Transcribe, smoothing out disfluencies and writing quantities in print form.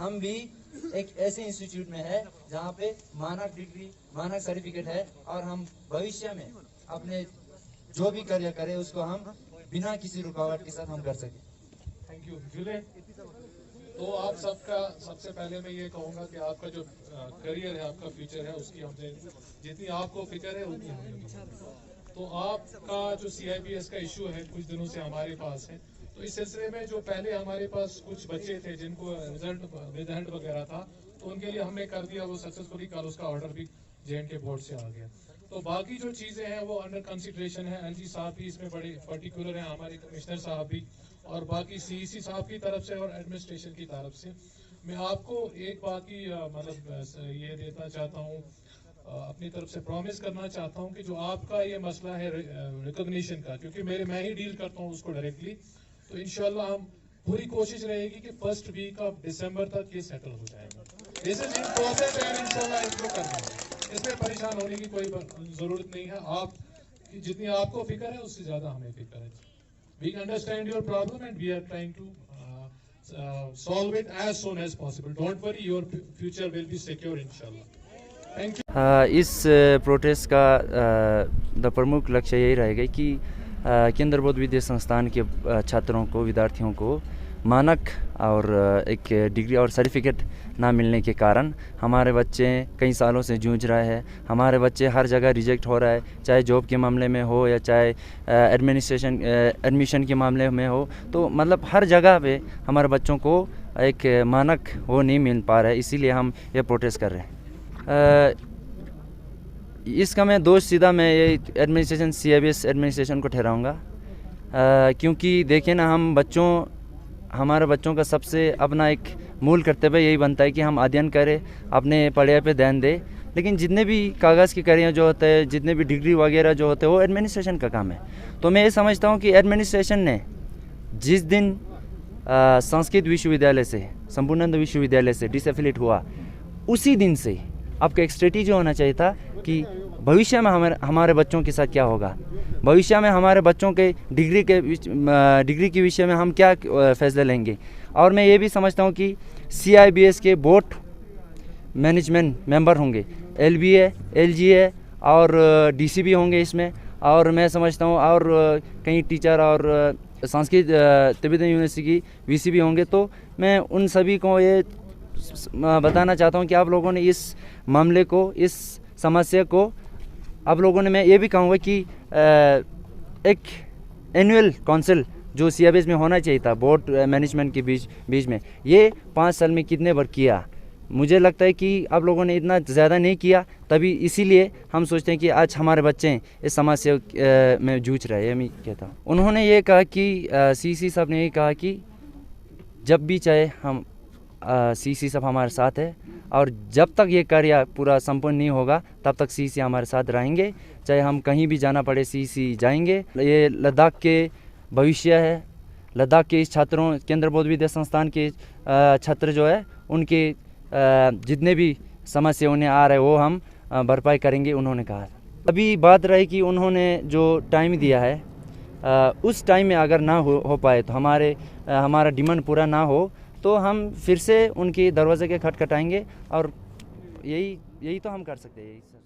हम भी एक ऐसे इंस्टीट्यूट में है जहाँ पे मानक डिग्री मानक सर्टिफिकेट है और हम भविष्य में अपने जो भी कार्य करें उसको हम बिना किसी रुकावट के साथ हम कर सकें। थैंक यू जुले। तो आप सबका सबसे पहले मैं ये कहूँगा कि आपका जो करियर है आपका फ्यूचर है उसकी हमसे जितनी आपको फिक्र है उतनी हमें भी। तो आपका जो CIPS का इशू है कुछ दिनों से हमारे पास है, तो इस सिलसिले में जो पहले हमारे पास कुछ बच्चे थे जिनको रिजल्ट विद वगैरह था तो उनके लिए हमने कर दिया वो सक्सेसफुली, कल उसका ऑर्डर भी JNK बोर्ड से आ गया। तो बाकी जो चीज़ें हैं वो अंडर कंसिडरेशन है। LG साहब भी इसमें बड़े पर्टिकुलर हैं, हमारे कमिश्नर साहब भी, और बाकी CEC साहब की तरफ से और एडमिनिस्ट्रेशन की तरफ से। मैं आपको एक बात की मतलब ये देना चाहता हूँ, अपनी तरफ से प्रॉमिस करना चाहता हूँ कि जो आपका ये मसला है रिकॉग्निशन का, क्योंकि मैं ही डील करता हूँ उसको डायरेक्टली, तो इंशाल्लाह हम पूरी कोशिश रहेगी कि फर्स्ट वीक ऑफ दिसंबर तक ये सेटल हो जाएगा। This is in process and इंशाल्लाह इसको करना है, इसमें परेशान होने की कोई जरूरत नहीं है। आप जितनी आपको फिक्र है उससे ज्यादा हमें फिक्र है। We understand your problem and we are trying to solve it as soon as possible. Don't worry, your future will be secure inshallah. Thank you. इस प्रोटेस्ट का द प्रमुख लक्ष्य यही रहेगा कि केंद्र बौद्ध विद्या संस्थान के छात्रों को, विद्यार्थियों को मानक और एक डिग्री और सर्टिफिकेट ना मिलने के कारण हमारे बच्चे कई सालों से जूझ रहे हैं। हमारे बच्चे हर जगह रिजेक्ट हो रहा है, चाहे जॉब के मामले में हो या चाहे एडमिशन के मामले में हो। तो मतलब हर जगह पे हमारे बच्चों को एक मानक वो नहीं मिल पा रहा है, इसीलिए हम ये प्रोटेस्ट कर रहे हैं। इसका मैं दोष सीधा मैं ये एडमिनिस्ट्रेशन CIPS एडमिनिस्ट्रेशन को ठहराऊँगा, क्योंकि देखिए ना, हमारे बच्चों का सबसे अपना एक मूल कर्तव्य यही बनता है कि हम अध्ययन करें, अपने पढ़ाई पे ध्यान दें। लेकिन जितने भी कागज़ के कार्य जो होते हैं, जितने भी डिग्री वगैरह जो होते हैं, वो एडमिनिस्ट्रेशन का काम है। तो मैं ये समझता हूँ कि एडमिनिस्ट्रेशन ने जिस दिन संस्कृत विश्वविद्यालय से, संपूर्णानंद विश्वविद्यालय से डिसएफिलिएट हुआ, उसी दिन से आपका एक स्ट्रेटेजी होना चाहिए था कि भविष्य में हमारे बच्चों के साथ क्या होगा, भविष्य में हमारे बच्चों के डिग्री के विषय में हम क्या फैसले लेंगे। और मैं ये भी समझता हूँ कि CIBS के बोर्ड मैनेजमेंट मेंबर होंगे, LBA, LGA और DC भी होंगे इसमें, और मैं समझता हूँ और कई टीचर और संस्कृत तिब्बतन यूनिवर्सिटी की VC भी होंगे। तो मैं उन सभी को ये बताना चाहता हूँ कि आप लोगों ने इस मामले को, इस समस्या को आप लोगों ने, मैं ये भी कहूँगा कि एक एनुअल काउंसिल जो CIBS में होना चाहिए था बोर्ड मैनेजमेंट के बीच में, ये 5 साल में कितने बार किया। मुझे लगता है कि आप लोगों ने इतना ज़्यादा नहीं किया, तभी इसीलिए हम सोचते हैं कि आज हमारे बच्चे इस समस्या में जूझ रहे हैं। मैं कहता हूँ, उन्होंने ये कहा कि CC साहब ने ये कहा कि जब भी चाहे हम CC साहब हमारे साथ है, और जब तक ये कार्य पूरा संपूर्ण नहीं होगा तब तक CC हमारे साथ रहेंगे, चाहे हम कहीं भी जाना पड़े CC जाएंगे। ये लद्दाख के भविष्य है, लद्दाख के इस छात्रों, केंद्र बौद्ध विद्या संस्थान के छात्र जो है उनके जितने भी समस्या उन्हें आ रहे वो हम भरपाई करेंगे, उन्होंने कहा। अभी बात रही कि उन्होंने जो टाइम दिया है उस टाइम में अगर ना हो पाए तो हमारा डिमांड पूरा ना हो तो हम फिर से उनके दरवाजे के खटखटाएंगे, और यही तो हम कर सकते हैं। यही सर।